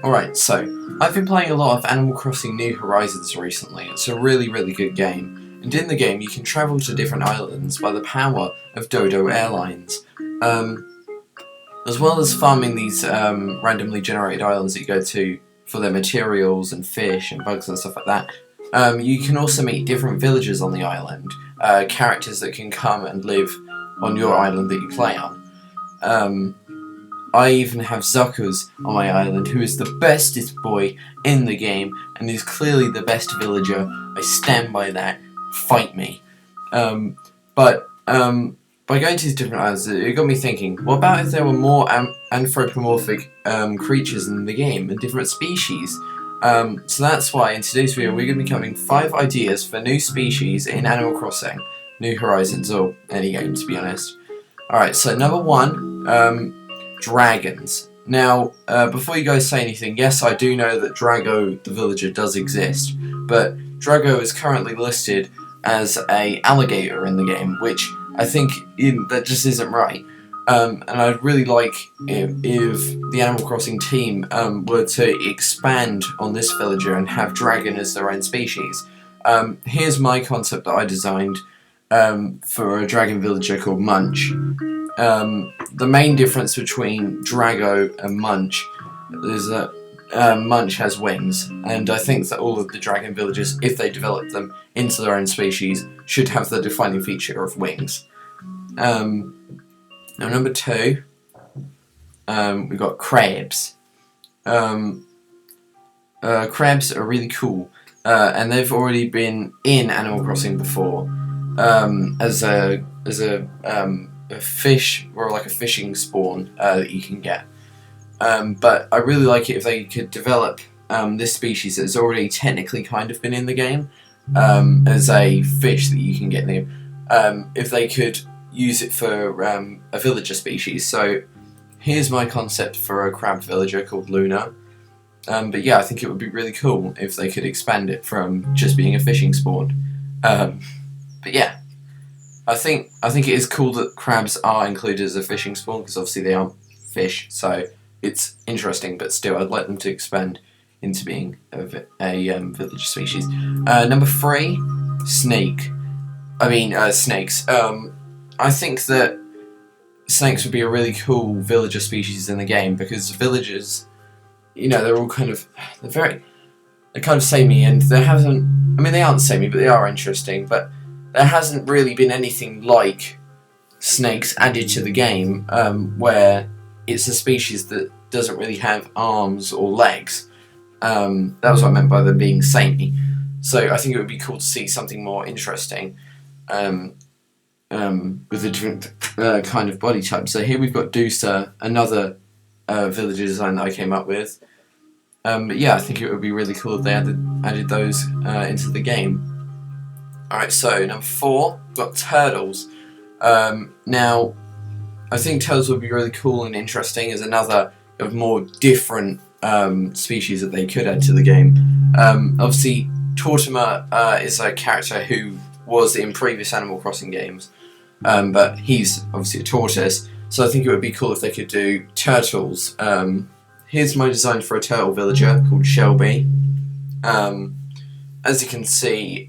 Alright, so, I've been playing a lot of Animal Crossing New Horizons recently. It's a really, really good game. And in the game, you can travel to different islands by the power of Dodo Airlines. As well as farming these randomly generated islands that you go to for their materials and fish and bugs and stuff like that, you can also meet different villagers on the island, characters that can come and live on your island that you play on. I even have Zuckers on my island, who is the bestest boy in the game, and is clearly the best villager. I stand by that. Fight me. By going to these different islands, it got me thinking, what about if there were more anthropomorphic creatures in the game, and different species? So that's why in today's video we're going to be covering 5 ideas for new species in Animal Crossing, New Horizons, or any game to be honest. Alright, so number 1, dragons. Now, before you guys say anything, yes, I do know that Drago the villager does exist, but Drago is currently listed as an alligator in the game, which I think that just isn't right. And I'd really like if the Animal Crossing team were to expand on this villager and have dragon as their own species. Here's my concept that I designed for a dragon villager called Munch. The main difference between Drago and Munch is that Munch has wings, and I think that all of the dragon villagers, if they develop them into their own species, should have the defining feature of wings. Now number 2, we've got crabs. Crabs are really cool, and they've already been in Animal Crossing before as a fish, or like a fishing spawn that you can get. But I really like it if they could develop this species that's already technically kind of been in the game as a fish that you can get near. If they could use it for a villager species. So here's my concept for a crab villager called Luna. But yeah, I think it would be really cool if they could expand it from just being a fishing spawn. But yeah. I think it is cool that crabs are included as a fishing spawn, because obviously they aren't fish, so it's interesting, but still I'd like them to expand into being a villager species. Number 3, snakes. I think that snakes would be a really cool villager species in the game, because villagers, they're all they're kind of samey, and they aren't samey, but they are interesting, but there hasn't really been anything like snakes added to the game, where it's a species that doesn't really have arms or legs. That was what I meant by them being samey. So I think it would be cool to see something more interesting with a different kind of body type. So here we've got Dooster, another villager design that I came up with. But yeah, I think it would be really cool if they added those into the game. Alright, so number 4, we've got turtles. Now, I think turtles would be really cool and interesting as another of more different species that they could add to the game. Obviously, Tortimer is a character who was in previous Animal Crossing games, but he's obviously a tortoise, so I think it would be cool if they could do turtles. Here's my design for a turtle villager called Shelby. As you can see,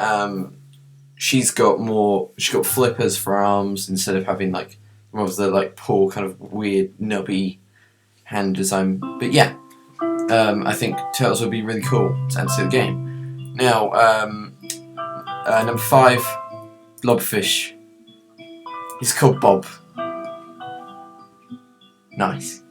she's got flippers for arms instead of having more of the poor kind of weird nubby hand design. But yeah, I think turtles would be really cool to add to the game. Now, number 5, blobfish. He's called Bob. Nice.